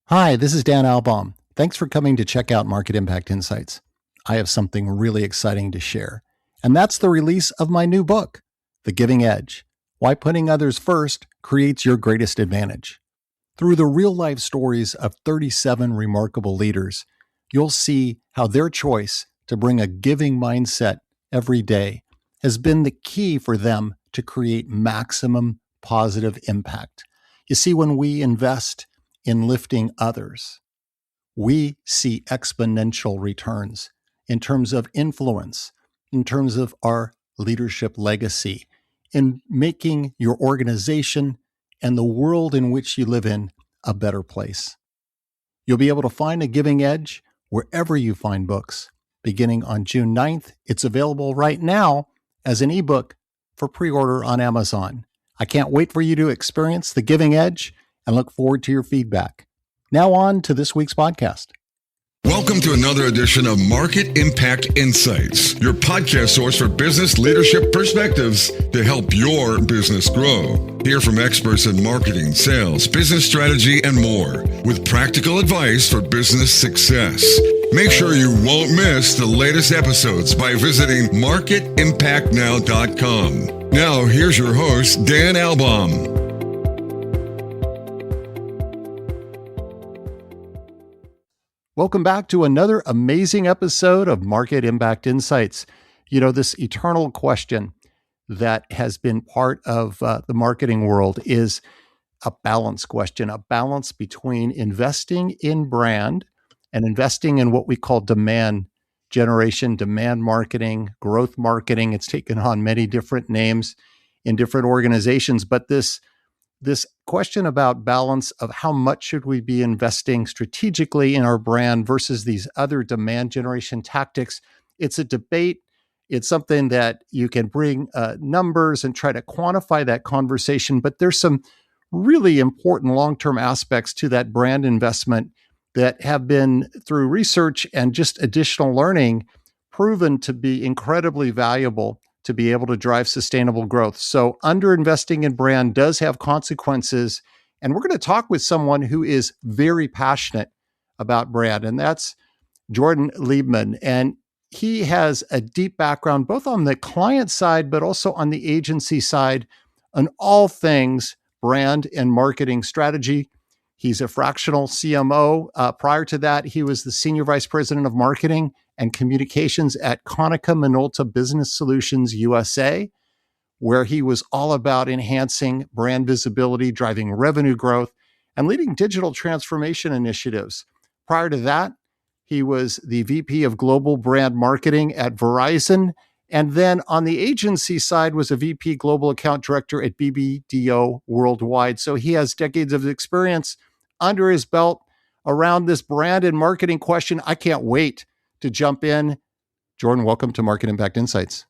Hi, this is Dan Albaum. Thanks for coming to check out Market Impact Insights. I have something really exciting to share, and that's the release of my new book, The Giving Edge: Why Putting Others First Creates Your Greatest Advantage. Through the real-life stories of 37 remarkable leaders, you'll see how their choice to bring a giving mindset every day has been the key for them to create maximum positive impact. You see, when we invest in lifting others, we see exponential returns in terms of influence, in terms of our leadership legacy, in making your organization and the world in which you live in a better place. You'll be able to find A Giving Edge wherever you find books. Beginning on June 9th, it's available right now as an ebook for pre-order on Amazon. I can't wait for you to experience The Giving Edge and look forward to your feedback. Now on to this week's podcast. Welcome to another edition of Market Impact Insights, your podcast source for business leadership perspectives to help your business grow. Hear from experts in marketing, sales, business strategy, and more, with practical advice for business success. Make sure you won't miss the latest episodes by visiting marketimpactnow.com. Now, here's your host, Dan Albaum. Welcome back to another amazing episode of Market Impact Insights. You know, this eternal question that has been part of the marketing world is a balance question, a balance between investing in brand and investing in what we call demand generation, demand marketing, growth marketing. It's taken on many different names in different organizations, but this question about balance of how much should we be investing strategically in our brand versus these other demand generation tactics, it's a debate. It's something that you can bring numbers and try to quantify that conversation, but there's some really important long-term aspects to that brand investment that have been, through research and just additional learning, proven to be incredibly valuable to be able to drive sustainable growth. So underinvesting in brand does have consequences. And we're going to talk with someone who is very passionate about brand, and that's Jordan Liebman. And he has a deep background, both on the client side, but also on the agency side, on all things brand and marketing strategy. He's a fractional CMO. Prior to that, he was the Senior Vice President of Marketing and Communications at Konica Minolta Business Solutions USA, where he was all about enhancing brand visibility, driving revenue growth, and leading digital transformation initiatives. Prior to that, he was the VP of Global Brand Marketing at Verizon, and then on the agency side was a VP Global Account Director at BBDO Worldwide. So he has decades of experience under his belt around this brand and marketing question. I can't wait to jump in. Jordan, welcome to Market Impact Insights.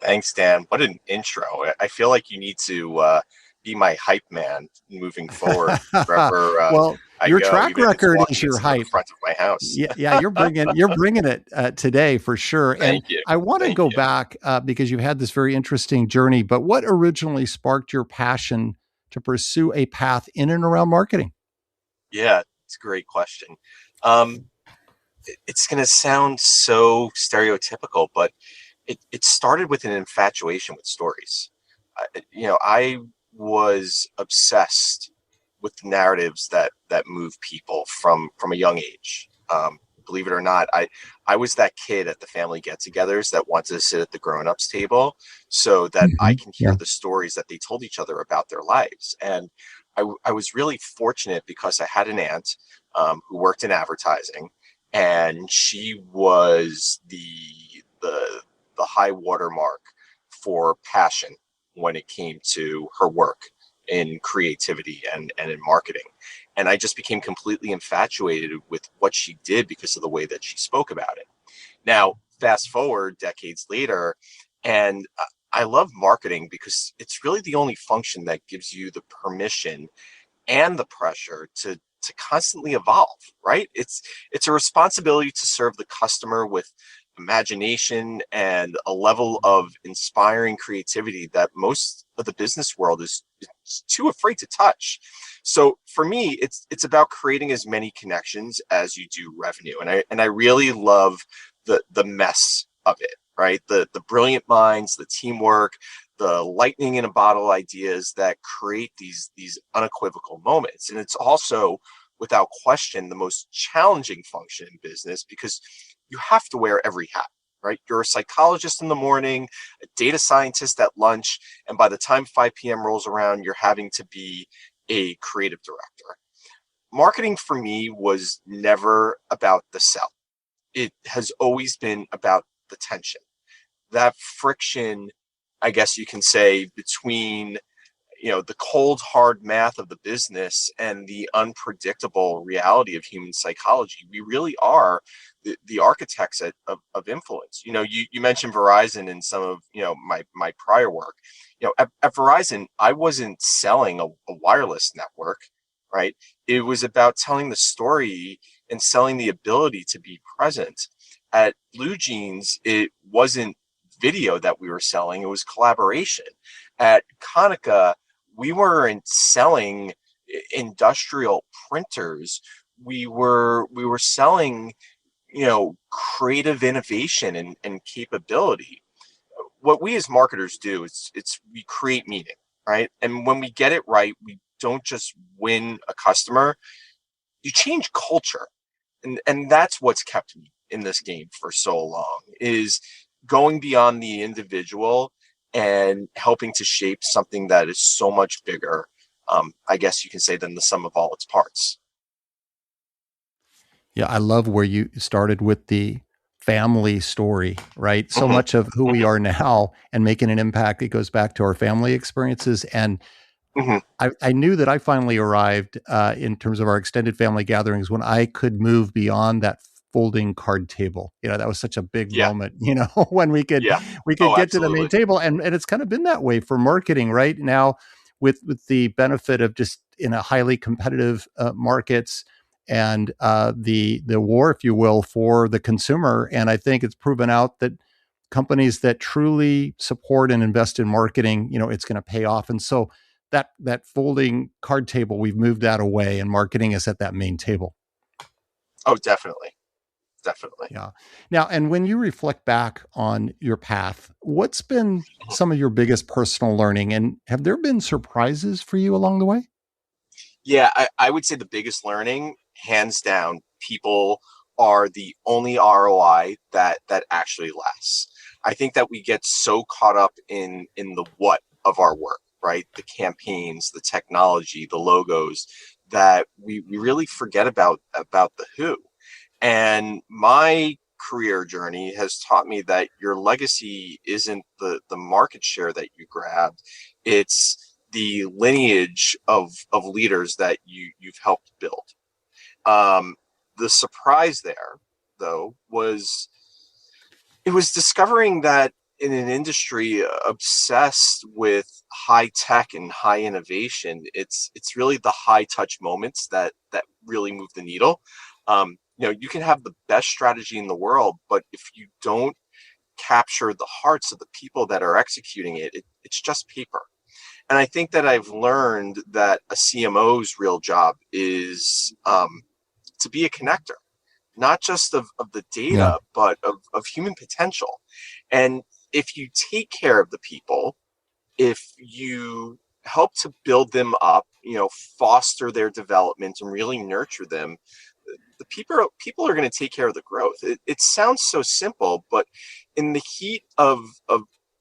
Thanks, Dan. What an intro. I feel like you need to be my hype man moving forward. Wherever, well, your track record is your hype. In front of my house. Yeah, you're bringing it today for sure. Thank you. I want to go back because you've had this very interesting journey. But what originally sparked your passion to pursue a path in and around marketing? Yeah, it's a great question. It's going to sound so stereotypical, but it started with an infatuation with stories. I was obsessed with the narratives that move people from a young age. Believe it or not, I was that kid at the family get-togethers that wanted to sit at the grown-ups table so that I can hear the stories that they told each other about their lives. And I was really fortunate because I had an aunt who worked in advertising, and she was the high watermark for passion when it came to her work in creativity and in marketing. And I just became completely infatuated with what she did because of the way that she spoke about it. Now, fast forward decades later, and I love marketing because it's really the only function that gives you the permission and the pressure to constantly evolve, right? It's a responsibility to serve the customer with imagination and a level of inspiring creativity that most of the business world is too afraid to touch. So for me, it's about creating as many connections as you do revenue, and I really love the mess of it, right? The brilliant minds, the teamwork, the lightning in a bottle ideas that create these unequivocal moments. And it's also, without question, the most challenging function in business because you have to wear every hat, right? You're a psychologist in the morning, a data scientist at lunch, and by the time 5 p.m. rolls around, you're having to be a creative director. Marketing for me was never about the sell. It has always been about the tension, that friction, I guess you can say, between the cold hard math of the business and the unpredictable reality of human psychology. We really are the architects of influence. You mentioned Verizon in some of my prior work. At Verizon, I wasn't selling a wireless network, right? It was about telling the story and selling the ability to be present. At Blue Jeans, it wasn't video that we were selling, it was collaboration. At Konica, we weren't selling industrial printers. We were selling, creative innovation and capability. What we as marketers do is we create meaning, right? And when we get it right, we don't just win a customer, you change culture. And that's what's kept me in this game for so long, is going beyond the individual and helping to shape something that is so much bigger, I guess you can say, than the sum of all its parts. Yeah, I love where you started with the family story, right? So Hmm. much of who we Hmm. are now and making an impact, it goes back to our family experiences. And Hmm. I knew that I finally arrived in terms of our extended family gatherings when I could move beyond that folding card table. That was such a big Yeah. moment, when Yeah. we could Oh, get to the main absolutely. table. And it's kind of been that way for marketing right now with the benefit of just in a highly competitive markets and the war, if you will, for the consumer. And I think it's proven out that companies that truly support and invest in marketing, it's going to pay off. And so that folding card table, we've moved that away, and marketing is at that main table. Oh, definitely. Definitely. Yeah. Now, and when you reflect back on your path, what's been some of your biggest personal learning, and have there been surprises for you along the way? Yeah, I would say the biggest learning, hands down, people are the only ROI that actually lasts. I think that we get so caught up in the what of our work, right? The campaigns, the technology, the logos, that we really forget about the who. And my career journey has taught me that your legacy isn't the market share that you grabbed. It's the lineage of leaders that you've helped build. Um, the surprise there, though, was it was discovering that in an industry obsessed with high tech and high innovation, it's really the high touch moments that really move the needle. You can have the best strategy in the world, but if you don't capture the hearts of the people that are executing it's just paper. And I think that I've learned that a CMO's real job is to be a connector, not just of the Yeah. data, but of human potential. And if you take care of the people, if you help to build them up, foster their development and really nurture them, the people are going to take care of the growth. It sounds so simple, but in the heat of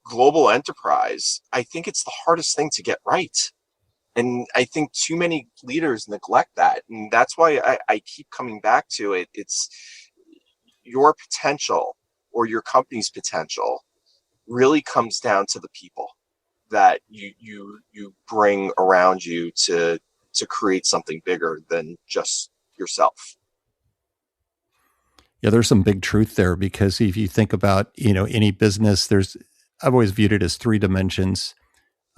global enterprise, I think it's the hardest thing to get right. And I think too many leaders neglect that. And that's why I keep coming back to it. It's your potential or your company's potential really comes down to the people that you bring around you to create something bigger than just yourself. Yeah, there's some big truth there because if you think about, any business, I've always viewed it as three dimensions: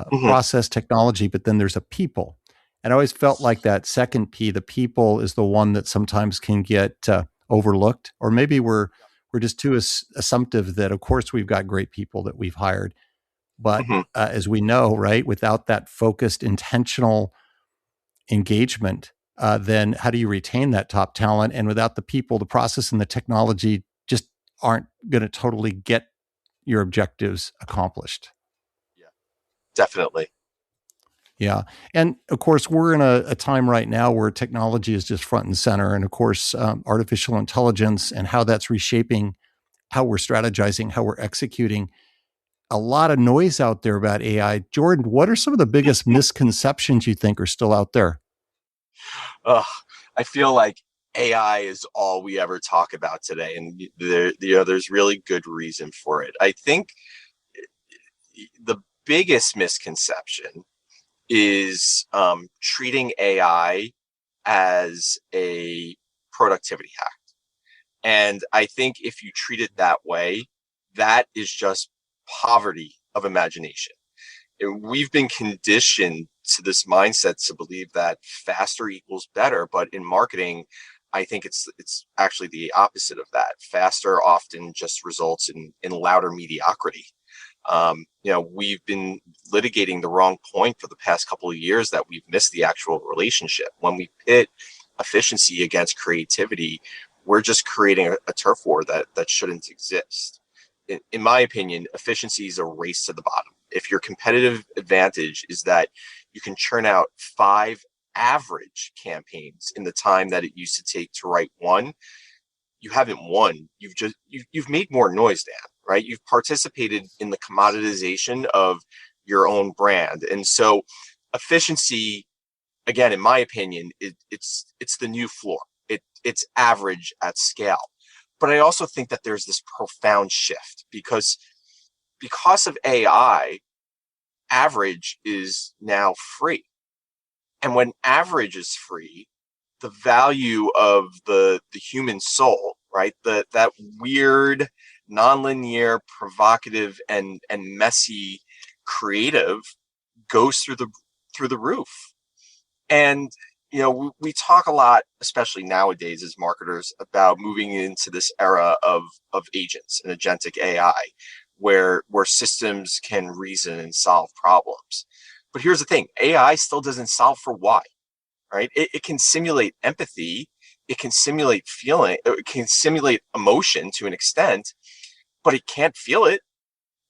Hmm. process, technology, but then there's a people. And I always felt like that second P, the people, is the one that sometimes can get overlooked, or maybe we're we're just too assumptive that, of course, we've got great people that we've hired. But Mhm. as we know, right, without that focused, intentional engagement, then how do you retain that top talent? And without the people, the process and the technology just aren't going to totally get your objectives accomplished. Yeah, definitely. Yeah. And of course, we're in a time right now where technology is just front and center. And of course, artificial intelligence and how that's reshaping how we're strategizing, how we're executing. A lot of noise out there about AI. Jordan, what are some of the biggest misconceptions you think are still out there? Ugh, I feel like AI is all we ever talk about today, and there's really good reason for it. I think the biggest misconception is treating AI as a productivity hack. And I think if you treat it that way, that is just poverty of imagination. And we've been conditioned to this mindset to believe that faster equals better, but in marketing, I think it's actually the opposite of that. Faster often just results in louder mediocrity. We've been litigating the wrong point for the past couple of years that we've missed the actual relationship. When we pit efficiency against creativity, we're just creating a turf war that shouldn't exist. In my opinion, efficiency is a race to the bottom. If your competitive advantage is that you can churn out 5 average campaigns in the time that it used to take to write one, you haven't won. You've made more noise, Dan, right? You've participated in the commoditization of your own brand. And so efficiency, again, in my opinion, it's the new floor. It's average at scale. But I also think that there's this profound shift because of AI, average is now free. And when average is free, the value of the human soul, right? That weird, nonlinear, provocative, and messy creative goes through the roof. And we talk a lot, especially nowadays as marketers, about moving into this era of agents and agentic AI, where systems can reason and solve problems. But here's the thing: AI still doesn't solve for why, right? It can simulate empathy, it can simulate feeling, it can simulate emotion to an extent, but it can't feel it.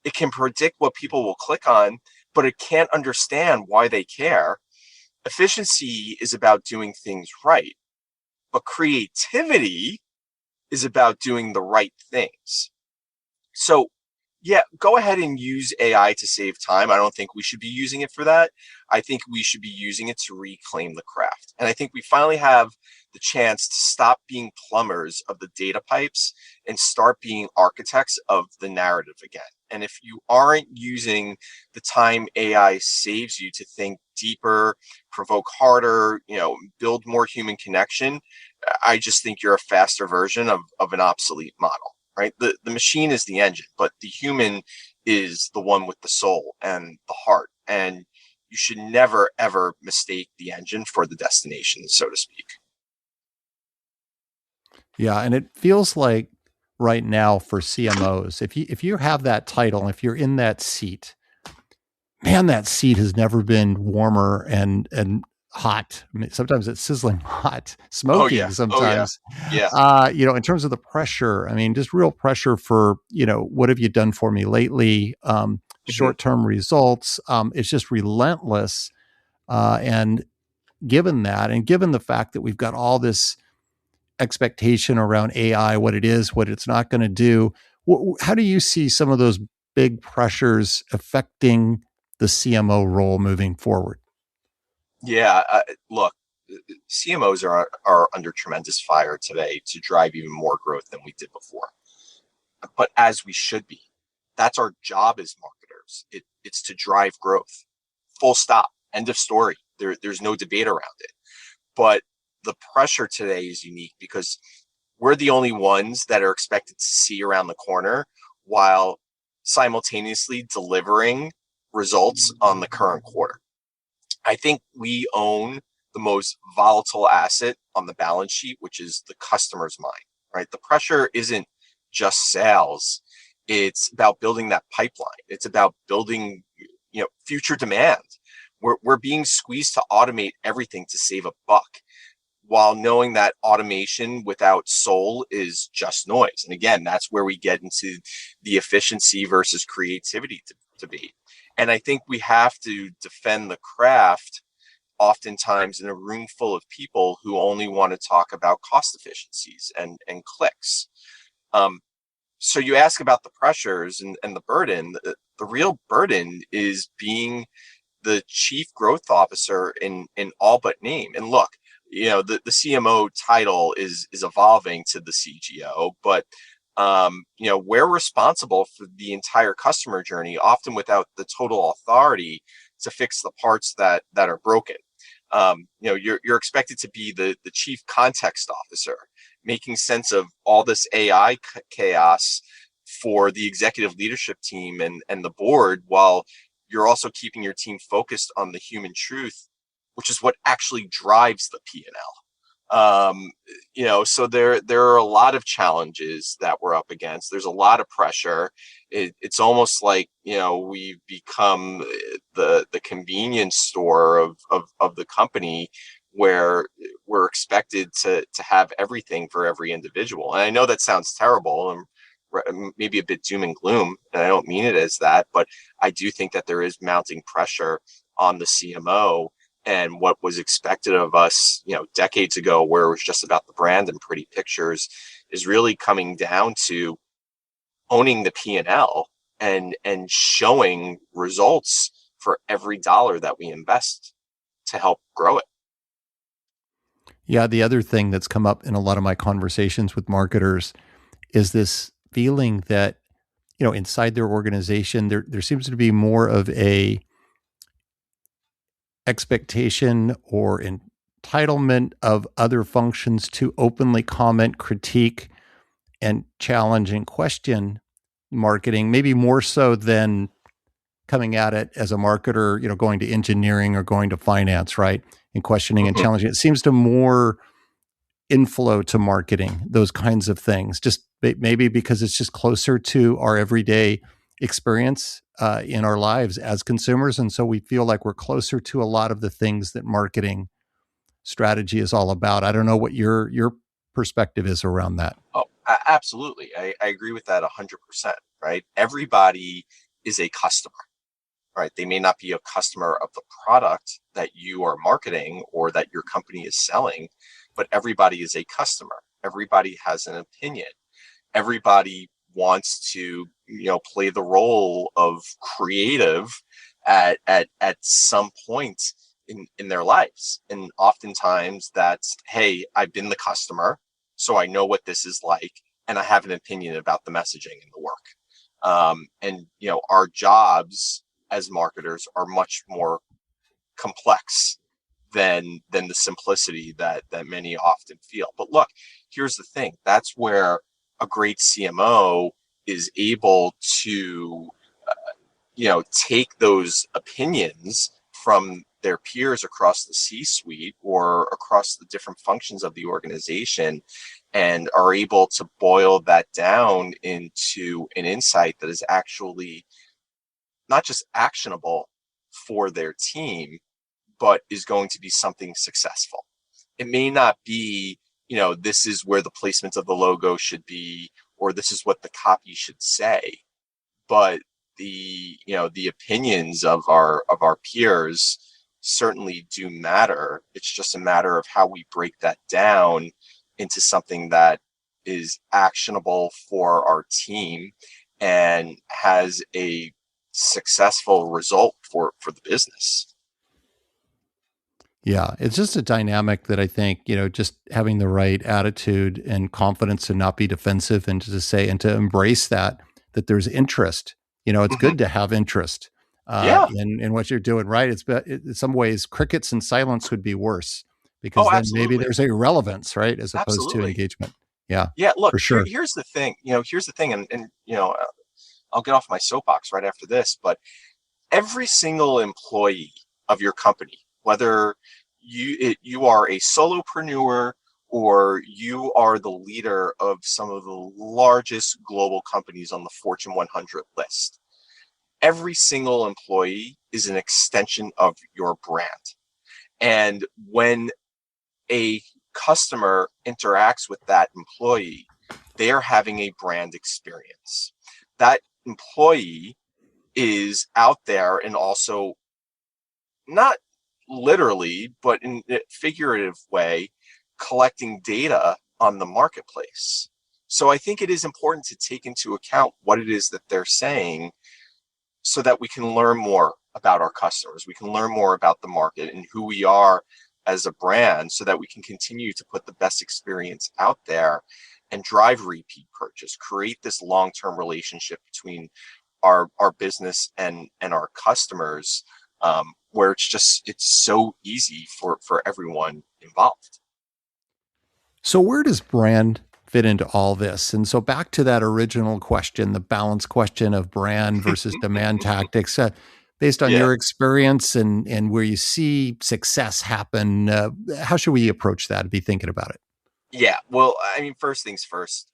It can predict what people will click on, but it can't understand why they care. Efficiency is about doing things right, but creativity is about doing the right things. So, yeah, go ahead and use AI to save time. I don't think we should be using it for that. I think we should be using it to reclaim the craft. And I think we finally have the chance to stop being plumbers of the data pipes and start being architects of the narrative again. And if you aren't using the time AI saves you to think deeper, provoke harder, build more human connection, I just think you're a faster version of an obsolete model, right? The machine is the engine, but the human is the one with the soul and the heart. And you should never, ever mistake the engine for the destination, so to speak. Yeah, and it feels like right now for CMOs, if you have that title, if you're in that seat, man, that seat has never been warmer and hot. I mean, sometimes it's sizzling hot, Oh, smoking yeah. Oh, yeah. sometimes. Yeah. In terms of the pressure, I mean, just real pressure for, what have you done for me lately? Mhm. Short-term results. It's just relentless. And given that, and given the fact that we've got all this expectation around AI, what it is, what it's not going to do, how do you see some of those big pressures affecting the CMO role moving forward? Yeah. Look, CMOs are under tremendous fire today to drive even more growth than we did before. But as we should be, that's our job as marketers. It's to drive growth. Full stop. End of story. There's no debate around it. But the pressure today is unique because we're the only ones that are expected to see around the corner while simultaneously delivering results on the current quarter. I think we own the most volatile asset on the balance sheet, which is the customer's mind, right? The pressure isn't just sales. It's about building that pipeline. It's about building, future demand. We're being squeezed to automate everything to save a buck, while knowing that automation without soul is just noise. And again, that's where we get into the efficiency versus creativity debate. And I think we have to defend the craft oftentimes in a room full of people who only want to talk about cost efficiencies and clicks. So you ask about the pressures and the burden. The real burden is being the chief growth officer in all but name. And look, the CMO title is evolving to the CGO, but we're responsible for the entire customer journey, often without the total authority to fix the parts that are broken. You're expected to be the chief context officer, making sense of all this AI chaos for the executive leadership team and the board, while you're also keeping your team focused on the human truth, which is what actually drives the P&L. So there are a lot of challenges that we're up against. There's a lot of pressure. It's almost like, we've become the convenience store of the company, where we're expected to have everything for every individual. And I know that sounds terrible and maybe a bit doom and gloom, and I don't mean it as that, but I do think that there is mounting pressure on the CMO, and what was expected of us, decades ago, where it was just about the brand and pretty pictures, is really coming down to owning the P&L and showing results for every dollar that we invest to help grow it. Yeah, the other thing that's come up in a lot of my conversations with marketers is this feeling that, inside their organization, there seems to be more of a expectation or entitlement of other functions to openly comment, critique, and challenge and question marketing, maybe more so than coming at it as a marketer, going to engineering or going to finance, right? And questioning and challenging. It seems to more inflow to marketing, those kinds of things, just maybe because it's just closer to our everyday experience in our lives as consumers. And so we feel like we're closer to a lot of the things that marketing strategy is all about. I don't know what your perspective is around that. Oh, absolutely. I agree with that 100%, right? Everybody is a customer, right? They may not be a customer of the product that you are marketing or that your company is selling, but everybody is a customer. Everybody has an opinion. Everybody wants to, play the role of creative at some point in their lives. And oftentimes that's, hey, I've been the customer, so I know what this is like, and I have an opinion about the messaging and the work. And our jobs as marketers are much more complex than the simplicity that many often feel. But look, here's the thing. That's where a great CMO is able to, take those opinions from their peers across the C-suite or across the different functions of the organization, and are able to boil that down into an insight that is actually not just actionable for their team, but is going to be something successful. It may not be, this is where the placement of the logo should be, or this is what the copy should say, but the opinions of our peers certainly do matter. It's just a matter of how we break that down into something that is actionable for our team and has a successful result for the business. Yeah, it's just a dynamic that I think, just having the right attitude and confidence to not be defensive and to say and to embrace that there's interest. It's good to have interest Yeah. in what you're doing, right? In some ways, crickets and silence would be worse, because Oh, then maybe absolutely. there's irrelevance, right? As opposed to Absolutely. engagement. Yeah, Yeah. Look, for sure. here's the thing, and I'll get off my soapbox right after this, but every single employee of your company, whether you are a solopreneur or you are the leader of some of the largest global companies on the Fortune 100 list. Every single employee is an extension of your brand. And when a customer interacts with that employee, they are having a brand experience. That employee is out there and also not literally, but in a figurative way, collecting data on the marketplace. So I think it is important to take into account what it is that they're saying so that we can learn more about our customers. We can learn more about the market and who we are as a brand so that we can continue to put the best experience out there and drive repeat purchase, create this long-term relationship between our business and our customers, where it's so easy for everyone involved. So, where does brand fit into all this? And so, back to that original question, the balance question of brand versus demand tactics, based on Yeah. your experience and where you see success happen, how should we approach that and be thinking about it? Yeah. Well, I mean, first things first,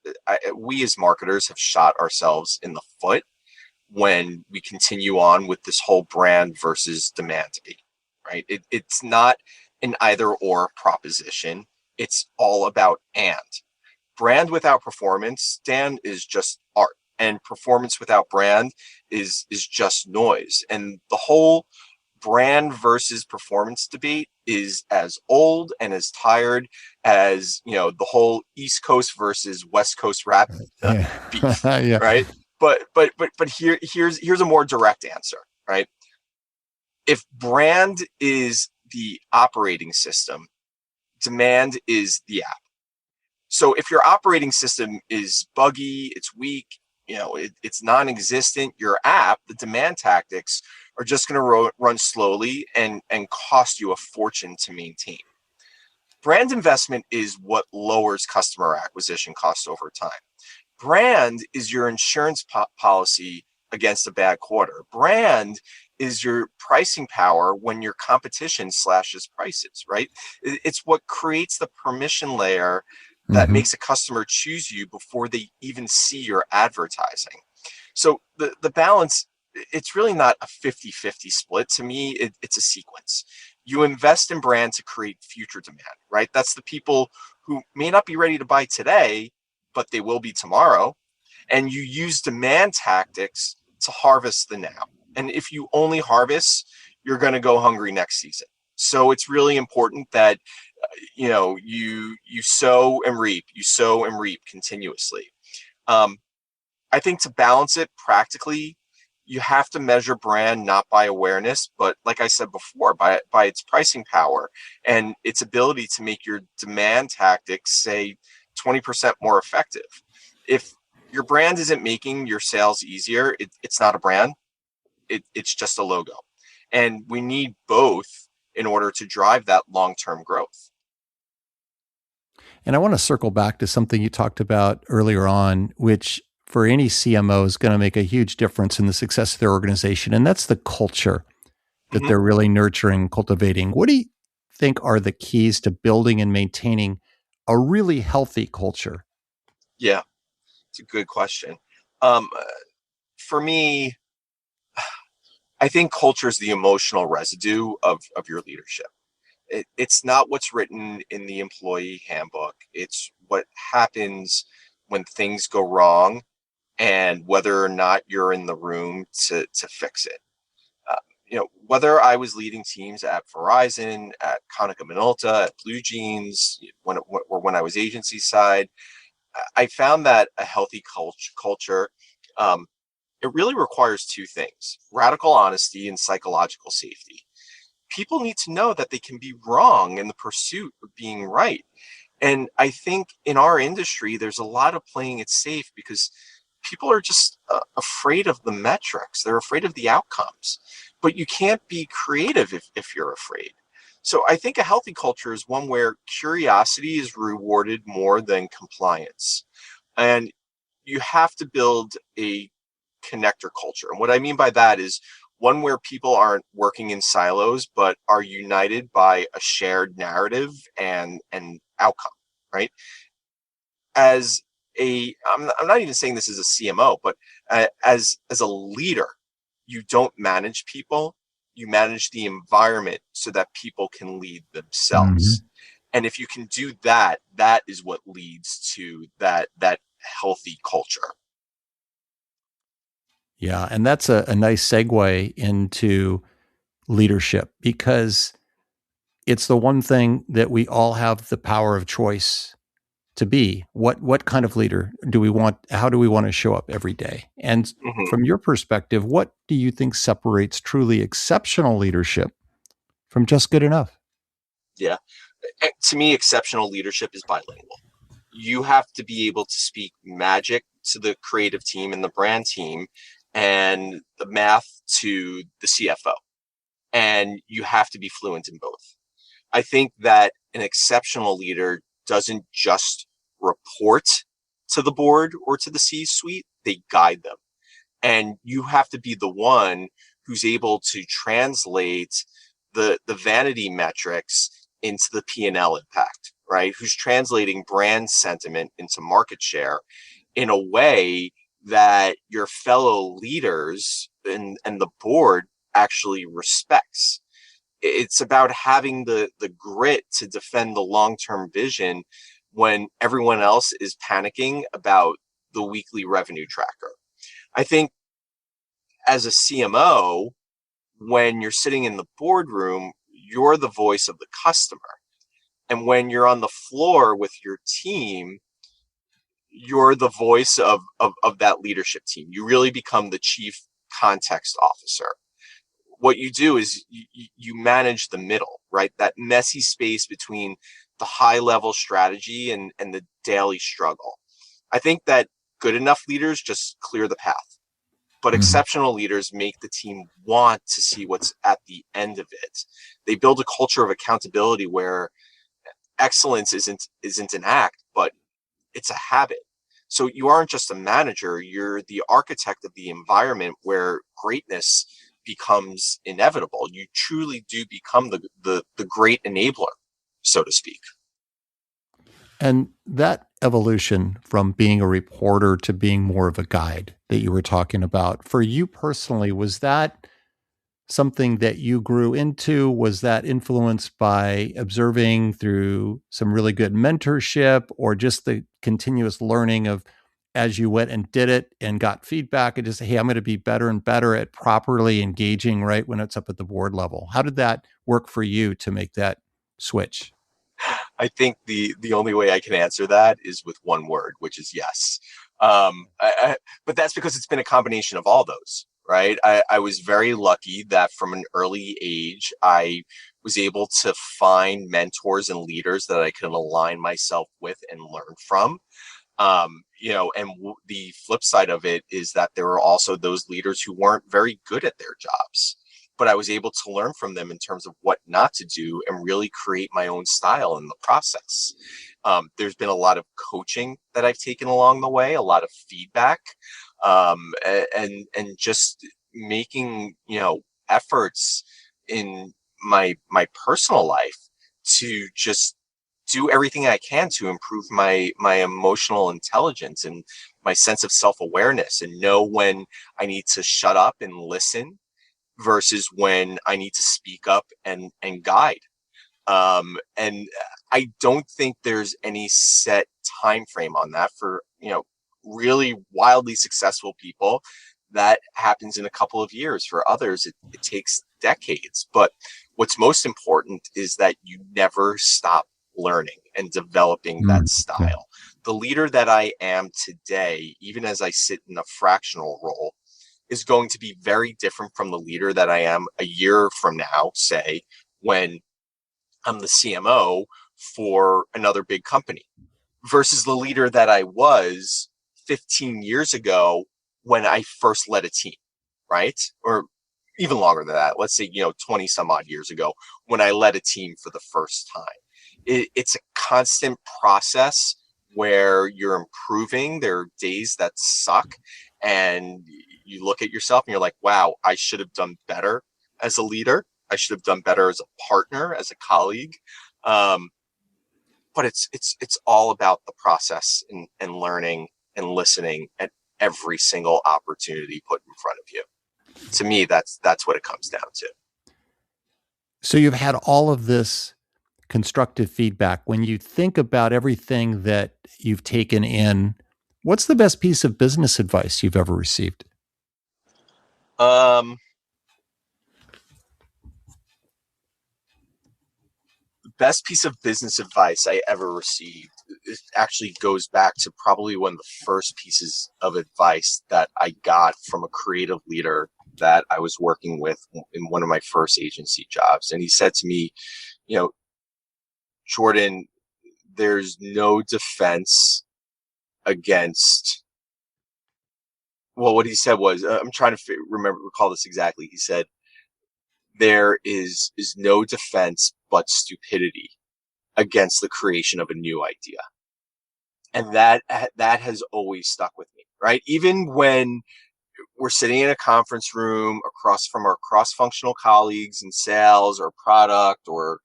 we as marketers have shot ourselves in the foot when we continue on with this whole brand versus demand debate, right? It's not an either or proposition. It's all about and. Brand without performance, Dan, is just art. And performance without brand is just noise. And the whole brand versus performance debate is as old and as tired as, the whole East Coast versus West Coast rap Yeah. beef, Yeah. right? But here's a more direct answer, right? If brand is the operating system, demand is the app. So if your operating system is buggy, it's weak, it's non-existent, your app, the demand tactics are just going to run slowly and cost you a fortune to maintain. Brand investment is what lowers customer acquisition costs over time. Brand is your insurance policy against a bad quarter. Brand is your pricing power when your competition slashes prices, right? It's what creates the permission layer that Mm-hmm. makes a customer choose you before they even see your advertising. So the balance, it's really not a 50-50 split. To me, it's a sequence. You invest in brand to create future demand, right? That's the people who may not be ready to buy today, but they will be tomorrow. And you use demand tactics to harvest the now. And if you only harvest, you're going to go hungry next season. So it's really important that you sow and reap, continuously. I think to balance it practically, you have to measure brand not by awareness, but like I said before, by its pricing power and its ability to make your demand tactics, say, 20% more effective. If your brand isn't making your sales easier, it's not a brand. It's just a logo. And we need both in order to drive that long-term growth. And I want to circle back to something you talked about earlier on, which for any CMO is going to make a huge difference in the success of their organization. And that's the culture that Mm-hmm. they're really nurturing, cultivating. What do you think are the keys to building and maintaining a really healthy culture? Yeah, it's a good question. Um, for me, I think culture is the emotional residue of your leadership. It's not what's written in the employee handbook. It's what happens when things go wrong and whether or not you're in the room to fix it. Whether I was leading teams at Verizon, at Konica Minolta, at Blue Jeans, when I was agency side, I found that a healthy culture, it really requires two things: radical honesty and psychological safety. People need to know that they can be wrong in the pursuit of being right. And I think in our industry, there's a lot of playing it safe because people are just afraid of the metrics. They're afraid of the outcomes. But you can't be creative if you're afraid. So I think a healthy culture is one where curiosity is rewarded more than compliance. And you have to build a connector culture. And what I mean by that is one where people aren't working in silos, but are united by a shared narrative and outcome, right? As I'm not even saying this as a CMO, but as a leader, you don't manage people, you manage the environment so that people can lead themselves. And if you can do that, that is what leads to that healthy culture. Yeah. And that's a nice segue into leadership because it's the one thing that we all have the power of choice to be. What kind of leader do we want? How do we want to show up every day? And Hmm. from your perspective, what do you think separates truly exceptional leadership from just good enough? Yeah. To me, exceptional leadership is bilingual. You have to be able to speak magic to the creative team and the brand team and the math to the CFO. And you have to be fluent in both. I think that an exceptional leader doesn't just report to the board or to the C suite, they guide them. And you have to be the one who's able to translate the vanity metrics into the P&L impact, right? Who's translating brand sentiment into market share in a way that your fellow leaders and the board actually respects. It's about having the grit to defend the long-term vision when everyone else is panicking about the weekly revenue tracker. I think as a CMO, when you're sitting in the boardroom, you're the voice of the customer. And when you're on the floor with your team, you're the voice of that leadership team. You really become the chief context officer. What you do is you manage the middle, right? That messy space between the high level strategy and the daily struggle. I think that good enough leaders just clear the path, but Mhm. exceptional leaders make the team want to see what's at the end of it. They build a culture of accountability where excellence isn't an act, but it's a habit. So you aren't just a manager, you're the architect of the environment where greatness becomes inevitable. You truly do become the great enabler, so to speak. And that evolution from being a reporter to being more of a guide that you were talking about, for you personally, was that something that you grew into? Was that influenced by observing through some really good mentorship or just the continuous learning of as you went and did it and got feedback and just, hey, I'm going to be better and better at properly engaging right when it's up at the board level? How did that work for you to make that switch? I think the only way I can answer that is with one word, which is yes. But that's because it's been a combination of all those, right? I was very lucky that from an early age, I was able to find mentors and leaders that I can align myself with and learn from. And the flip side of it is that there were also those leaders who weren't very good at their jobs, but I was able to learn from them in terms of what not to do and really create my own style in the process. There's been a lot of coaching that I've taken along the way, a lot of feedback, and just making efforts in my personal life to just do everything I can to improve my emotional intelligence and my sense of self-awareness and know when I need to shut up and listen versus when I need to speak up and guide. And I don't think there's any set time frame on that for really wildly successful people. That happens in a couple of years. For others, it takes decades. But what's most important is that you never stop learning and developing that Yeah. style. The leader that I am today, even as I sit in a fractional role, is going to be very different from the leader that I am a year from now, say, when I'm the CMO for another big company versus the leader that I was 15 years ago when I first led a team, right? Or even longer than that. Let's say, 20 some odd years ago when I led a team for the first time. It's a constant process where you're improving. There are days that suck and you look at yourself and you're like, wow, I should have done better as a leader. I should have done better as a partner, as a colleague. Um, but it's all about the process and learning and listening at every single opportunity put in front of you. To me, that's what it comes down to. So you've had all of this constructive feedback. When you think about everything that you've taken in, what's the best piece of business advice you've ever received? The best piece of business advice I ever received, it actually goes back to probably one of the first pieces of advice that I got from a creative leader that I was working with in one of my first agency jobs. And he said to me, Jordan, there's no defense against, well, what he said was, I'm trying to recall this exactly. He said, there is no defense but stupidity against the creation of a new idea. And that has always stuck with me, right? Even when we're sitting in a conference room across from our cross-functional colleagues in sales or product or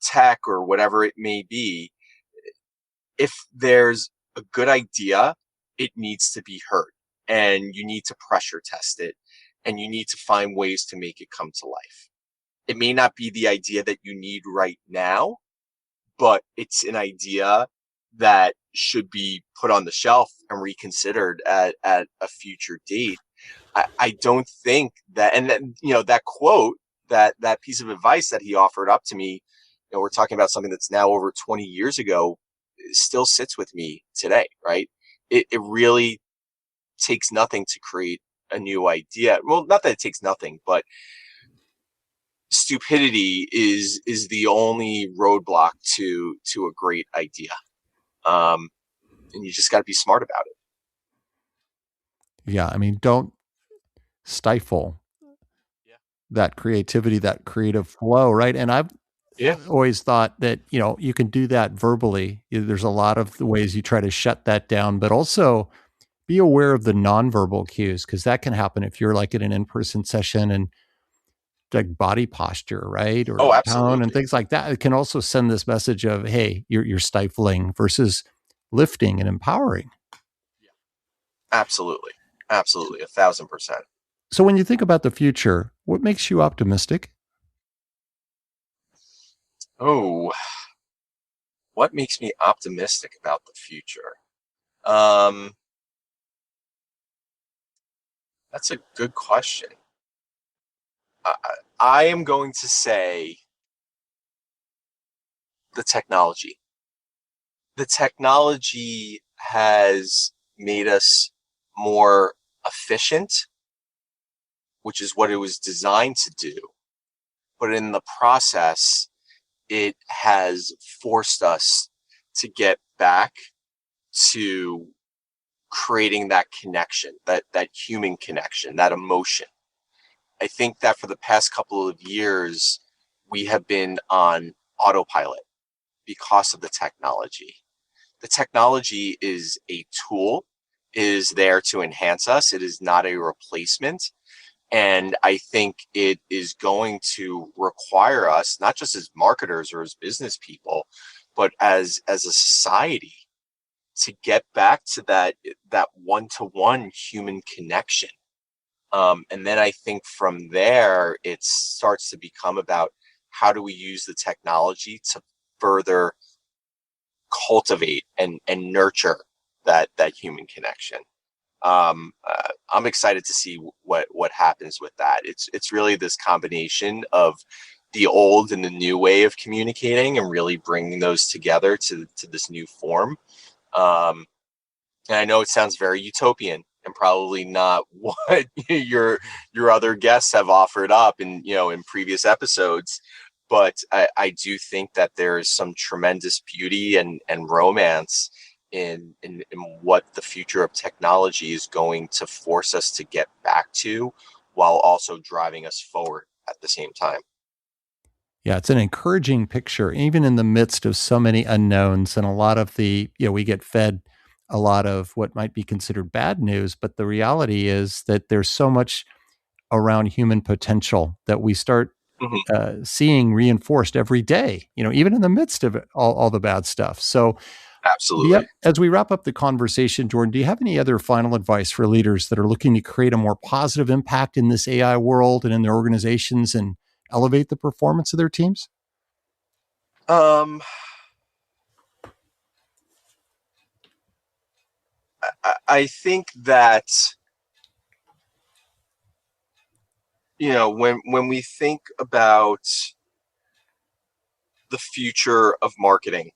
tech or whatever it may be, if there's a good idea, it needs to be heard, and you need to pressure test it, and you need to find ways to make it come to life. It may not be the idea that you need right now, but it's an idea that should be put on the shelf and reconsidered at a future date. I don't think that, and then, that quote, that piece of advice that he offered up to me, we're talking about something that's now over 20 years ago, still sits with me today, right? It really takes nothing to create a new idea. Well, not that it takes nothing, but stupidity is the only roadblock to a great idea. And you just got to be smart about it. Yeah, I mean, don't stifle that creativity, that creative flow, right? And I've always thought that, you can do that verbally. There's a lot of the ways you try to shut that down, but also be aware of the nonverbal cues, because that can happen if you're like in an in-person session, and like body posture, right? Or Oh, tone and absolutely. things like that. It can also send this message of, hey, you're stifling versus lifting and empowering. Absolutely. Absolutely. 1,000%. So when you think about the future, what makes you optimistic? Oh, what makes me optimistic about the future? That's a good question. I am going to say the technology. The technology has made us more efficient, which is what it was designed to do. But in the process, it has forced us to get back to creating that connection, that human connection, that emotion. I think that for the past couple of years, we have been on autopilot because of the technology. The technology is a tool, is there to enhance us. It is not a replacement. And I think it is going to require us, not just as marketers or as business people, but as a society, to get back to that one-to-one human connection. And then I think from there, it starts to become about how do we use the technology to further cultivate and nurture that human connection. I'm excited to see what happens with that. It's really this combination of the old and the new way of communicating, and really bringing those together to this new form. And I know it sounds very utopian and probably not what your other guests have offered up in previous episodes, but I do think that there is some tremendous beauty and romance in what the future of technology is going to force us to get back to, while also driving us forward at the same time. Yeah, it's an encouraging picture, even in the midst of so many unknowns and a lot of we get fed a lot of what might be considered bad news. But the reality is that there's so much around human potential that we start seeing reinforced every day, even in the midst of it, all the bad stuff. So, Absolutely. as we wrap up the conversation, Jordan, do you have any other final advice for leaders that are looking to create a more positive impact in this AI world and in their organizations and elevate the performance of their teams? Um, I think that, when we think about the future of marketing,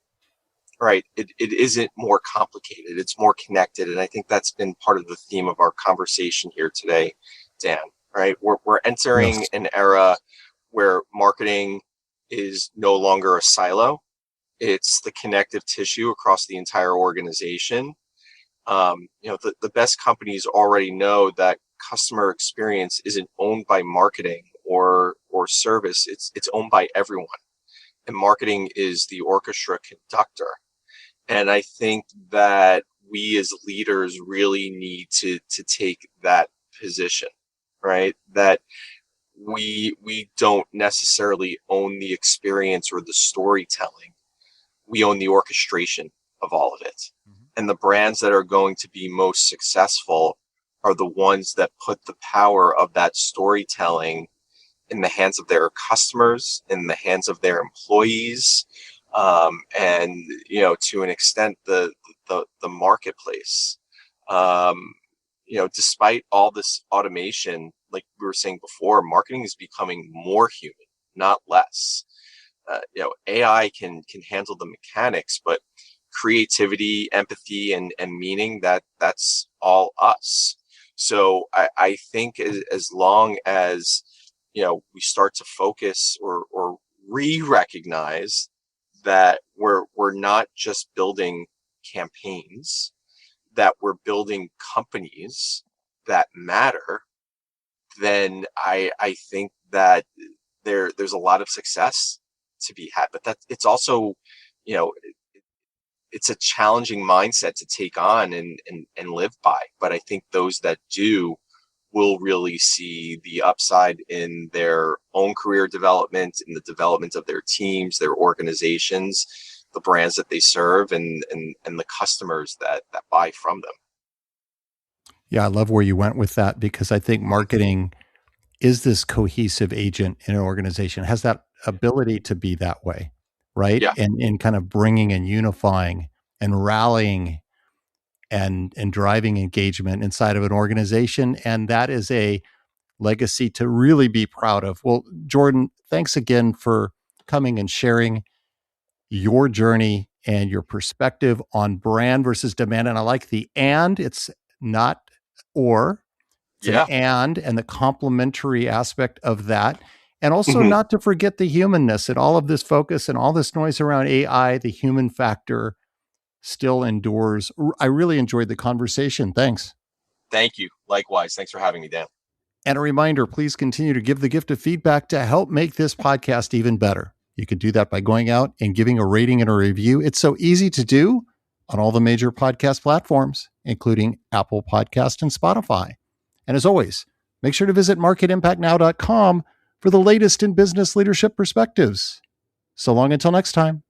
right, it isn't more complicated. It's more connected. And I think that's been part of the theme of our conversation here today, Dan, right? We're entering Yes. an era where marketing is no longer a silo. It's the connective tissue across the entire organization. The best companies already know that customer experience isn't owned by marketing or service. It's owned by everyone. And marketing is the orchestra conductor. And I think that we as leaders really need to take that position, right? That we don't necessarily own the experience or the storytelling. We own the orchestration of all of it. And the brands that are going to be most successful are the ones that put the power of that storytelling in the hands of their customers, in the hands of their employees, and to an extent the marketplace. Despite all this automation, like we were saying before, marketing is becoming more human, not less. AI can handle the mechanics, but creativity, empathy, and meaning, that's all us. So I think as long as we start to focus or re-recognize that we're not just building campaigns, that we're building companies that matter, then I think that there's a lot of success to be had. But that it's also, it's a challenging mindset to take on and live by. But I think those that do will really see the upside in their own career development, in the development of their teams, their organizations, the brands that they serve, and the customers that buy from them. Yeah, I love where you went with that because I think marketing is this cohesive agent in an organization, has that ability to be that way, right? Yeah. And kind of bringing and unifying and rallying and driving engagement inside of an organization. And that is a legacy to really be proud of. Well, Jordan, thanks again for coming and sharing your journey and your perspective on brand versus demand. And I like it's not or, it's an Yeah. and the complementary aspect of that. And also Mhm. not to forget the humanness and all of this focus and all this noise around AI, the human factor still endures. I really enjoyed the conversation. Thanks. Thank you. Likewise. Thanks for having me, Dan. And a reminder, please continue to give the gift of feedback to help make this podcast even better. You could do that by going out and giving a rating and a review. It's so easy to do on all the major podcast platforms, including Apple Podcast and Spotify. And as always, make sure to visit marketimpactnow.com for the latest in business leadership perspectives. So long until next time.